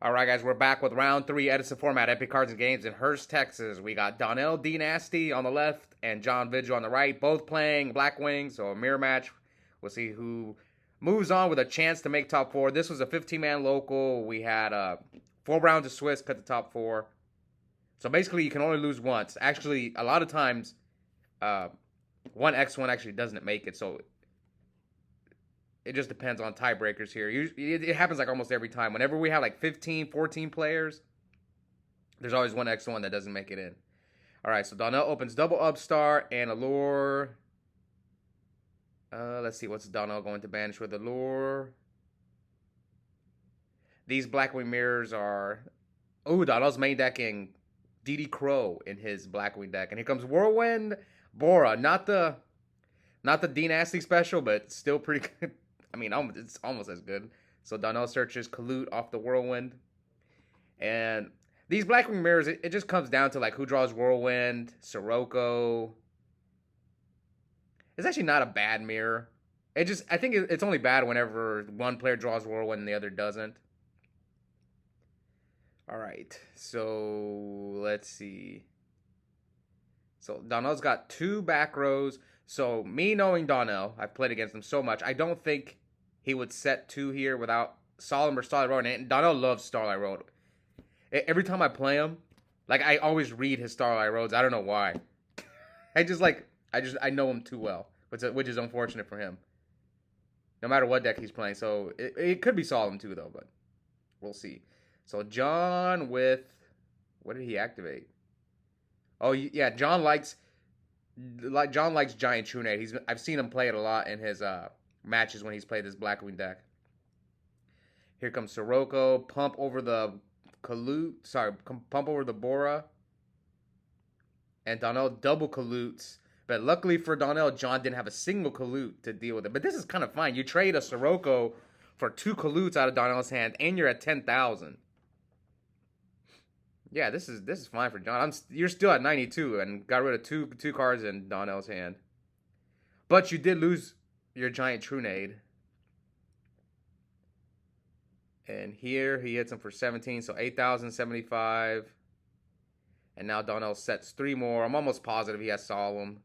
All right, guys, we're back with round three, Edison Format, Epic Cards and Games in Hurst, Texas. We got Donnell, Dnasty on the left and John Vigil on the right, both playing Blackwing, so a mirror match. We'll see who moves on with a chance to make top four. This was a 15-man local. We had 4 rounds of Swiss, cut the top 4. So basically, you can only lose once. Actually, a lot of times, 1x1 actually doesn't make it, so it just depends on tiebreakers here. It happens like almost every time. Whenever we have like 15, 14 players, there's always 1x1 that doesn't make it in. All right, so Donnell opens double upstart and allure. Let's see, what's Donnell going to banish with allure? These Blackwing mirrors are... Oh, Donnell's main decking DD Crow in his Blackwing deck. And here comes Whirlwind Bora. Not the Dnasty special, but still pretty good. I mean, it's almost as good. So Donnell searches Kalut off the Whirlwind. And these Blackwing mirrors, it just comes down to like who draws Whirlwind, Sirocco. It's actually not a bad mirror. I think it's only bad whenever one player draws Whirlwind and the other doesn't. All right, so let's see. So Donnell's got 2 back rows. So me knowing Donnell, I've played against him so much, I don't think he would set 2 here without Solemn or Starlight Road. And Donnell loves Starlight Road. Every time I play him, like I always read his Starlight Roads. I don't know why. I know him too well, which is unfortunate for him. No matter what deck he's playing. So it could be Solemn too though, but we'll see. So John with, what did he activate? Oh yeah, John likes Giant Trunade. I've seen him play it a lot in his matches when he's played this Blackwing deck. Here comes Sirocco, pump over the pump over the Bora. And Donnell double Kalutes. But luckily for Donnell, John didn't have a single Kalut to deal with it. But this is kind of fine. You trade a Sirocco for 2 Kalutes out of Donnell's hand, and you're at 10,000. Yeah, this is fine for John. You're still at 92 and got rid of two cards in Donnell's hand. But you did lose your Giant Trunade. And here he hits him for 17, so 8,075. And now Donnell sets 3 more. I'm almost positive he has Solemn.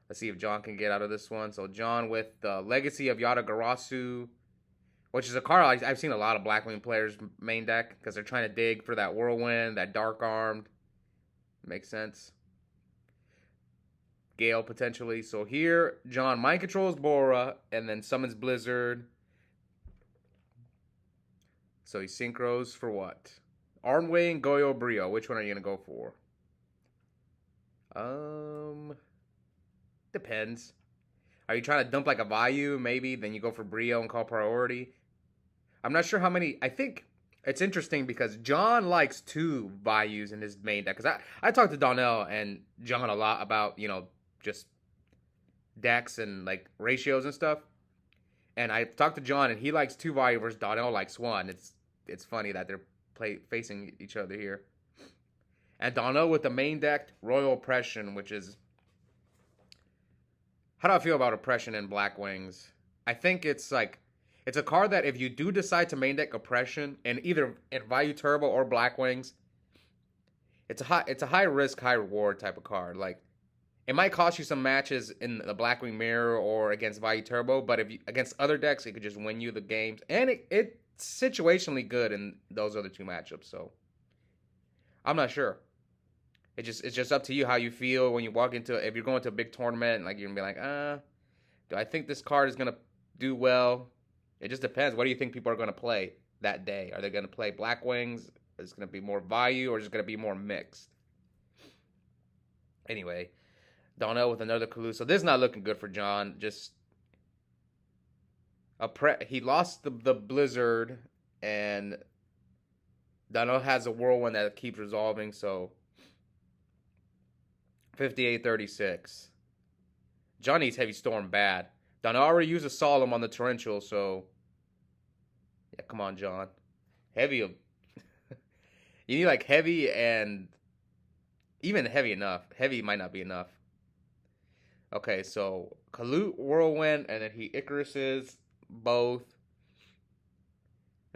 Let's see if John can get out of this one. So John with the Legacy of Yatagarasu, which is a card I've seen a lot of Blackwing players main deck because they're trying to dig for that Whirlwind, that Dark Armed. Makes sense. Gale potentially. So here, John mind controls Bora and then summons Blizzard. So he synchros for what? Armwing, Goyo, Brio. Which one are you going to go for? Depends. Are you trying to dump like a Vayu, maybe? Then you go for Brio and call priority. I'm not sure how many. I think it's interesting because John likes 2 Vayus in his main deck. Because I talked to Donnell and John a lot about, just decks and like ratios and stuff. And I talked to John and he likes 2 Vayu versus Donnell likes 1. It's funny that they're facing each other here. And Donnell with the main deck, Royal Oppression, which is... How do I feel about Oppression in Blackwings? I think it's a card that if you do decide to main deck Oppression, and either in Vayu Turbo or Blackwings, it's a high risk, high reward type of card. Like, it might cost you some matches in the Blackwing Mirror or against Vayu Turbo, but against other decks, it could just win you the games. And it's situationally good in those other 2 matchups, so I'm not sure. It's just up to you how you feel when you walk into, if you're going to a big tournament, like you're gonna be like, do I think this card is gonna do well? It just depends. What do you think people are gonna play that day? Are they gonna play Blackwings? Is it gonna be more Vayu, or is it gonna be more mixed? Anyway, Donnell with another Kalu. So this is not looking good for John. Just he lost the Blizzard, and Donnell has a Whirlwind that keeps resolving, so 58-36. John needs Heavy Storm bad. Donnell already used a Solemn on the Torrential, so... Yeah, come on, John. Heavy... You need, like, Heavy and... Even Heavy enough. Heavy might not be enough. Okay, so... Kalut, Whirlwind, and then he Icaruses both.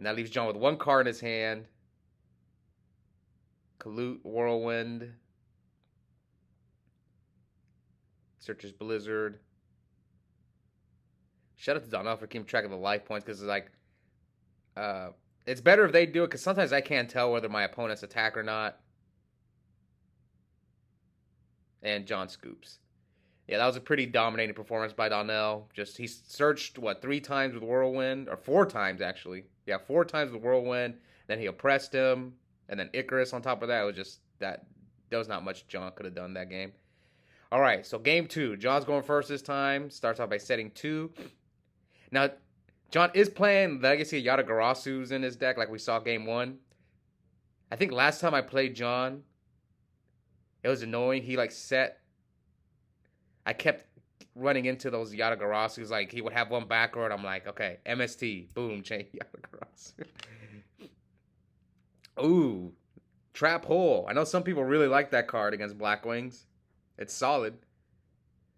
And that leaves John with one card in his hand. Colute, Whirlwind. Searches Blizzard. Shout out to Donnell for keeping track of the life points, because it's better if they do it, because sometimes I can't tell whether my opponent's attack or not. And John scoops. Yeah, that was a pretty dominating performance by Donnell. He searched, 3 times with Whirlwind? Or 4 times, actually. Yeah, 4 times with Whirlwind. Then he oppressed him. And then Icarus on top of that. It was just that. There was not much John could have done that game. All right, so game 2. John's going first this time. Starts off by setting 2. Now, John is playing Legacy Yata-Garasu's in his deck, like we saw game 1. I think last time I played John, it was annoying. He I kept running into those Yata-Garasu's. Like, he would have one back row, and I'm like, okay, MST, boom, chain Yata-Garasu. Ooh, Trap Hole. I know some people really like that card against Blackwings. It's solid.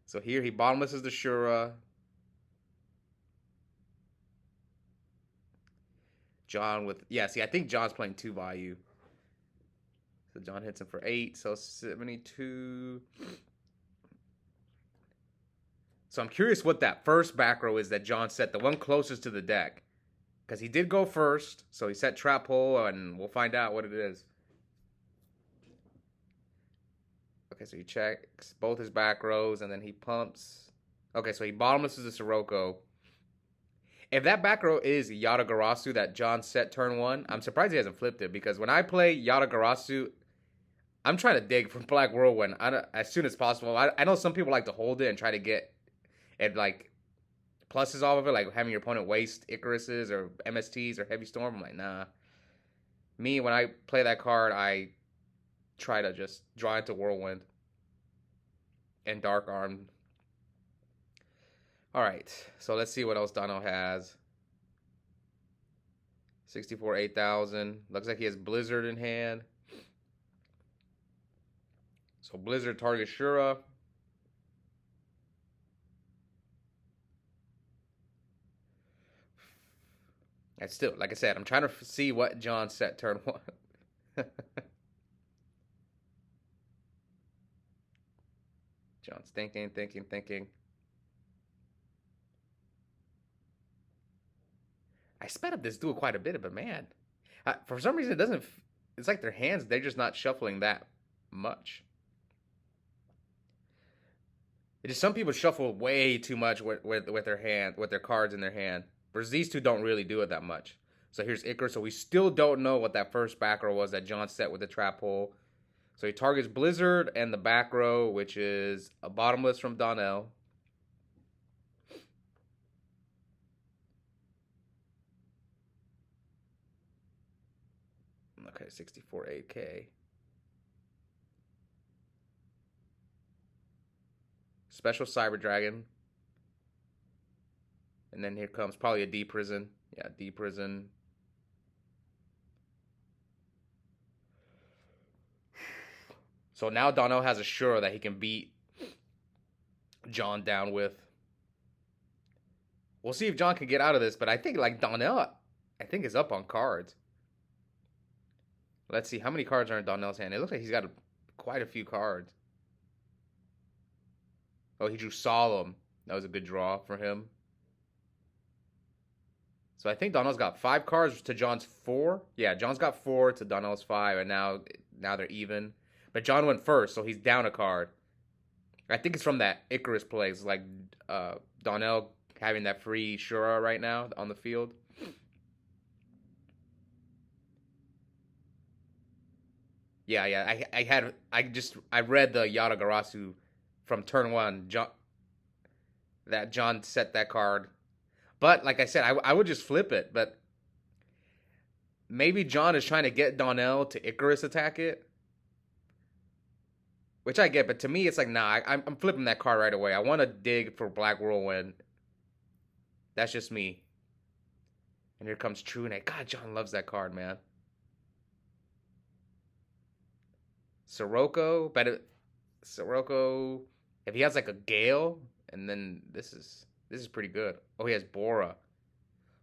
So here he bottomlesses the Shura. John with... Yeah, see, I think John's playing 2 value. So John hits him for 8. So 72. So I'm curious what that first back row is that John set. The one closest to the deck. Because he did go first. So he set Trap Hole, and we'll find out what it is. Okay, so he checks both his back rows, and then he pumps. Okay, so he bottomlesses the Sirocco. If that back row is Yata-Garasu that John set turn 1, I'm surprised he hasn't flipped it, because when I play Yata-Garasu, I'm trying to dig for Black Whirlwind as soon as possible. I know some people like to hold it and try to get it, like, pluses off of it, like having your opponent waste Icaruses or MSTs or Heavy Storm. I'm like, nah. Me, when I play that card, I try to just draw into Whirlwind and Dark Arm. All right, so let's see what else Donnell has. 64, 8,000. Looks like he has Blizzard in hand. So Blizzard targets Shura. And still, like I said, I'm trying to see what John set turn 1. John's thinking. I sped up this duel quite a bit, but man, for some reason it doesn't. It's like their hands, they're just not shuffling that much. It is, some people shuffle way too much with their hand, with their cards in their hand. Whereas these two don't really do it that much. So here's Icarus. So we still don't know what that first back row was that John set with the Trap Hole. So he targets Blizzard and the back row, which is a bottomless from Donnell. Okay, 64 8K. Special Cyber Dragon. And then here comes probably a D Prison. Yeah, D Prison. So now Donnell has a Shura that he can beat John down with. We'll see if John can get out of this, but I think like Donnell, I think is up on cards. Let's see, how many cards are in Donnell's hand? It looks like he's got quite a few cards. Oh, he drew Solemn. That was a good draw for him. So I think Donnell's got 5 cards to John's 4. Yeah, John's got 4 to Donnell's 5, and now they're even. But John went first, so he's down a card. I think it's from that Icarus play. It's like Donnell having that free Shura right now on the field. Yeah. I read the Yata-Garasu from turn 1. That John set that card. But like I said, I would just flip it. But maybe John is trying to get Donnell to Icarus attack it. Which I get, but to me it's like, nah, I'm flipping that card right away. I want to dig for Black Whirlwind. That's just me. And here comes True Nate. God, John loves that card, man. Sirocco, Sirocco, if he has like a Gale, and then this is pretty good. Oh, he has Bora.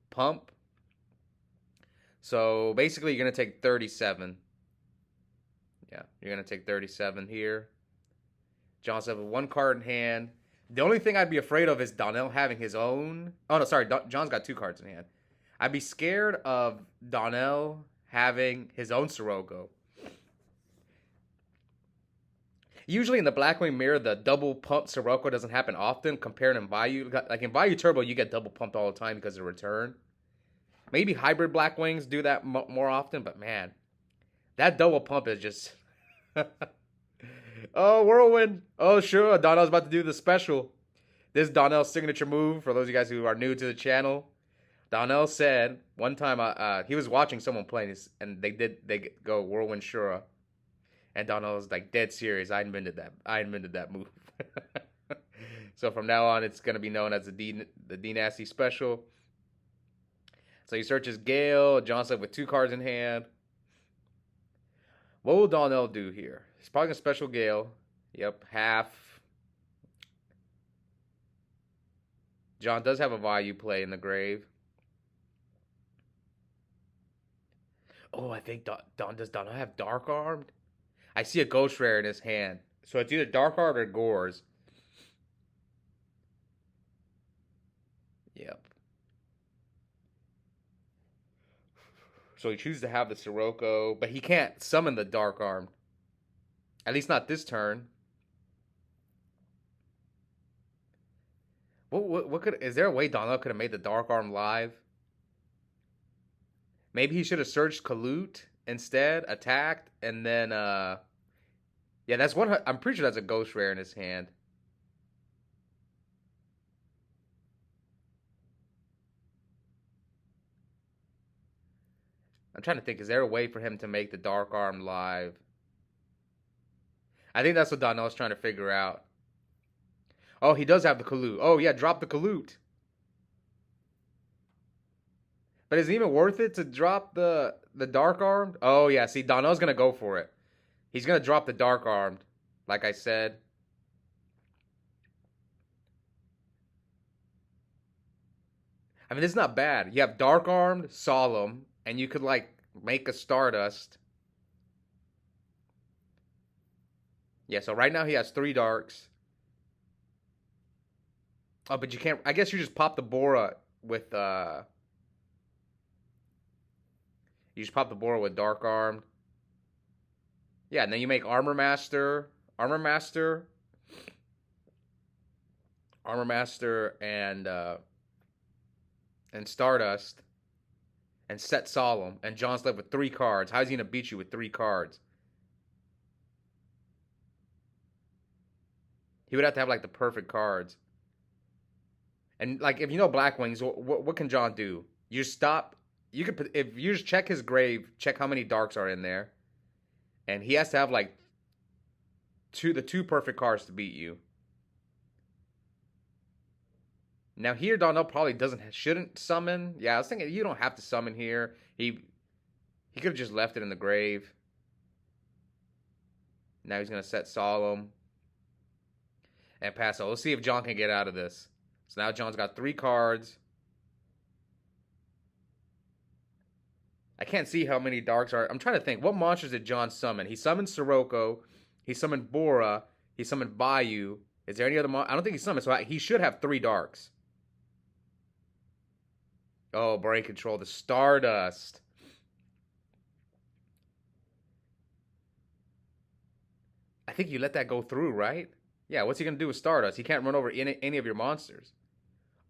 Pump. So basically, you're gonna take 37. Yeah, you're gonna take 37 here. John's have one card in hand. The only thing I'd be afraid of is Donnell having his own. Oh no, sorry, John's got two cards in hand. I'd be scared of Donnell having his own Sirocco. Usually in the Blackwing mirror, the double pump Sirocco doesn't happen often compared in Vayu. Like in Vayu Turbo, you get double pumped all the time because of return. Maybe hybrid Blackwings do that more often, but man, that double pump is just... Oh, Whirlwind. Oh, sure, Donnell's about to do the special. This is Donnell's signature move, for those of you guys who are new to the channel. Donnell said, one time, he was watching someone play this, and they go Whirlwind Shura. And Donnell was like dead serious. I invented that move. So from now on, it's gonna be known as the Dnasty special. So he searches Gale. John's left with two cards in hand. What will Donnell do here? He's probably gonna special Gale. Yep, half. John does have a Vayu play in the grave. Oh, I think does Donnell have Dark Armed? I see a Ghost Rare in his hand. So it's either Dark Armed or Gores. Yep. So he chooses to have the Sirocco, but he can't summon the Dark Armed. At least not this turn. Is there a way Donnell could have made the Dark Arm live? Maybe he should have searched Kalut instead, attacked, and then yeah, that's one. I'm pretty sure that's a Ghost Rare in his hand. I'm trying to think, is there a way for him to make the Dark Arm live? I think that's what Donnell's trying to figure out. Oh, he does have the Kalut. Oh, yeah, drop the Kalut. But is it even worth it to drop the Dark Armed? Oh, yeah, see, Donnell's going to go for it. He's going to drop the Dark Armed, like I said. I mean, this is not bad. You have Dark Armed, Solemn, and you could, like, make a Stardust. Yeah, so right now he has 3 Darks. Oh, but you can't... I guess you just pop the Bora with... You just pop the Bora with Dark Armed. Yeah, and then you make Armor Master, and Stardust, and set Solemn, and John's left with 3 cards. How's he gonna beat you with 3 cards? He would have to have like the perfect cards. And like if you know Blackwings, what can John do? You stop. You could if you just check his grave, check how many darks are in there, and he has to have like the 2 perfect cards to beat you. Now here Donnell probably shouldn't summon. Yeah, I was thinking you don't have to summon here. He could have just left it in the grave. Now he's gonna set Solemn and pass. So let's see if John can get out of this. So now John's got 3 cards. I can't see how many darks are. I'm trying to think. What monsters did John summon? He summoned Sirocco. He summoned Bora. He summoned Vayu. Is there any other I don't think he summoned. So he should have 3 darks. Oh, brain control. The Stardust. I think you let that go through, right? Yeah, what's he going to do with Stardust? He can't run over any of your monsters.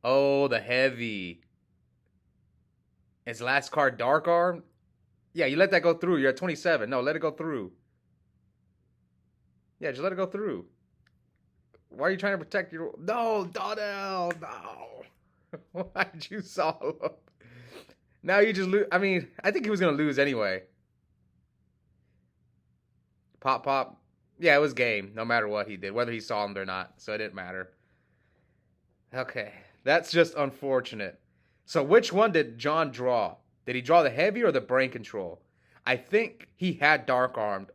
Oh, the heavy. His last card, Dark Arm. Yeah, you let that go through. You're at 27. No, let it go through. Yeah, just let it go through. Why are you trying to protect your... No, Donnell, no. Why'd you Solemn? Now you just lose. I mean, I think he was going to lose anyway. Pop, pop. Yeah, it was game, no matter what he did, whether he saw him or not, so it didn't matter. Okay, that's just unfortunate. So which one did John draw? Did he draw the heavy or the brain control? I think he had Dark Armed,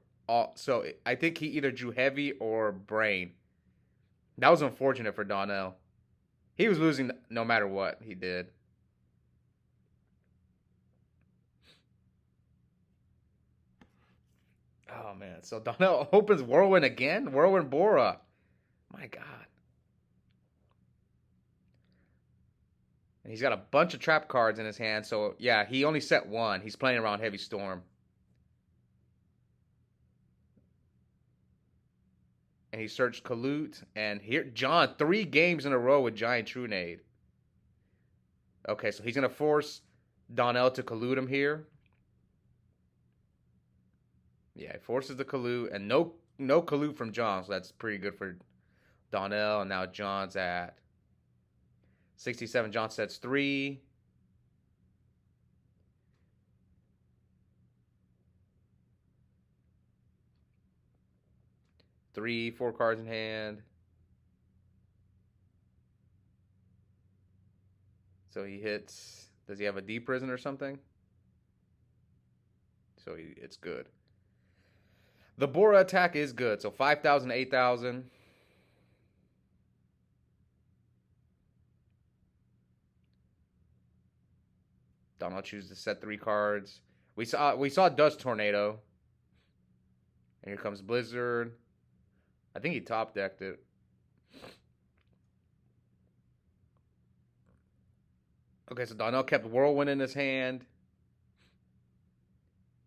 so I think he either drew heavy or brain. That was unfortunate for Donnell. He was losing no matter what he did. Oh, man. So Donnell opens Whirlwind again? Whirlwind Bora. My God. And he's got a bunch of trap cards in his hand. So, yeah, he only set one. He's playing around Heavy Storm. And he searched Kalut. And here, John, 3 games in a row with Giant Trunade. Okay, so he's going to force Donnell to Kalut him here. Yeah, he forces the Kalut. And no Kalut from John. So that's pretty good for Donnell. And now John's at 67. John sets 3. Three, 4 cards in hand. So he hits. Does he have a D prison or something? So it's good. The Bora attack is good. So 5,000, 8,000. Donnell chooses to set 3 cards. We saw Dust Tornado. And here comes Blizzard. I think he top decked it. Okay, so Donnell kept Whirlwind in his hand.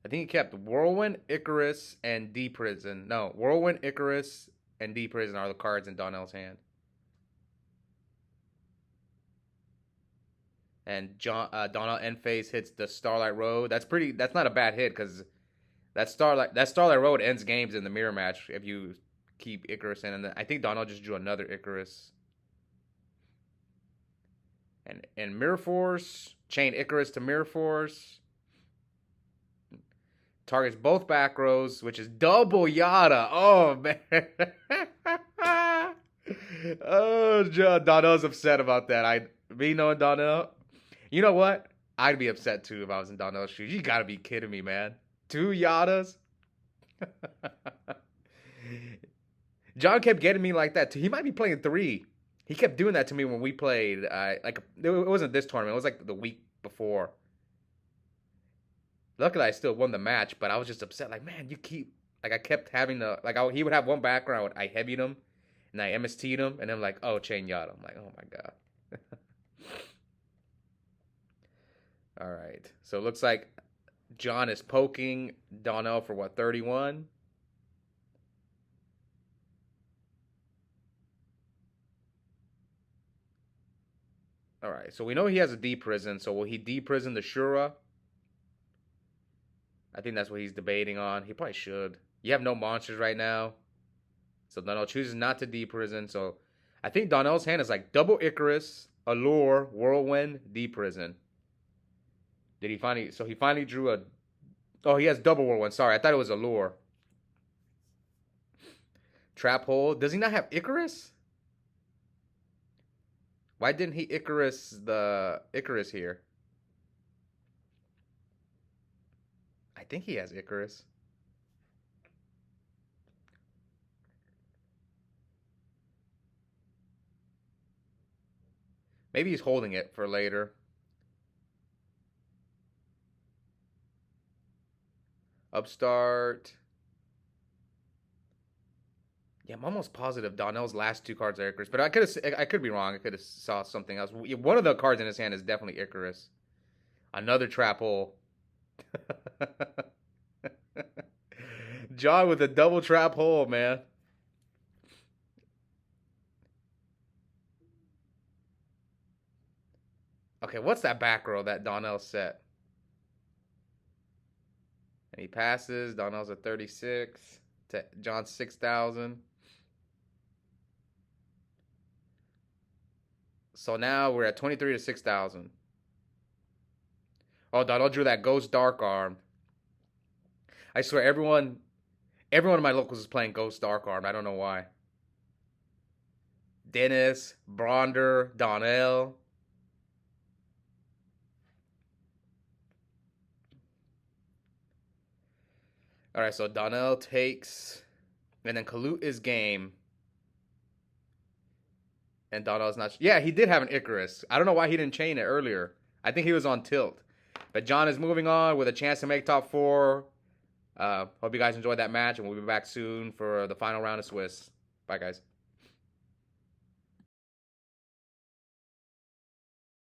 I think he kept Whirlwind, Icarus, and D Prison. No, Whirlwind, Icarus, and D Prison are the cards in Donnell's hand. And Donnell end phase hits the Starlight Road. That's not a bad hit because that Starlight Road ends games in the mirror match if you keep Icarus in. And then I think Donnell just drew another Icarus. And Mirror Force, chain Icarus to Mirror Force. Targets both back rows, which is double Yada. Oh, man. Oh, Donnell's upset about that. Me knowing Donnell, you know what? I'd be upset too if I was in Donnell's shoes. You gotta be kidding me, man. 2 Yadas? John kept getting me like that too. He might be playing 3. He kept doing that to me when we played. It wasn't this tournament. It was like the week before. Luckily, I still won the match, but I was just upset. Like, man, I kept having he would have one background. I heavied him, and I MST'd him, and then like, oh, chain Yada. I'm like, oh my God. All right. So it looks like John is poking Donnell for what, 31? All right. So we know he has a D prison. So will he D prison the Shura? I think that's what he's debating on. He probably should. You have no monsters right now. So Donnell chooses not to D prison. So I think Donnell's hand is like double Icarus, Allure, Whirlwind, D prison. Did he finally? So he finally drew a. Oh, he has double Whirlwind. Sorry, I thought it was Allure. Trap hole. Does he not have Icarus? Why didn't he Icarus here? I think he has Icarus. Maybe he's holding it for later. Upstart. Yeah, I'm almost positive Donnell's last 2 cards are Icarus, but I could be wrong. I could have saw something else. One of the cards in his hand is definitely Icarus. Another trap hole. John with a double trap hole, man. Okay, what's that back row that Donnell set? And he passes. Donnell's at 36. To John's 6,000. So now we're at 23 to 6,000. Oh, Donnell drew that Ghost Dark Arm. I swear, everyone in my locals is playing Ghost Dark Arm. I don't know why. Dennis, Bronder, Donnell. All right, so Donnell takes, and then Kalut is game. And Donnell's not. Yeah, he did have an Icarus. I don't know why he didn't chain it earlier. I think he was on tilt. But John is moving on with a chance to make top 4. Hope you guys enjoyed that match, and we'll be back soon for the final round of Swiss. Bye, guys.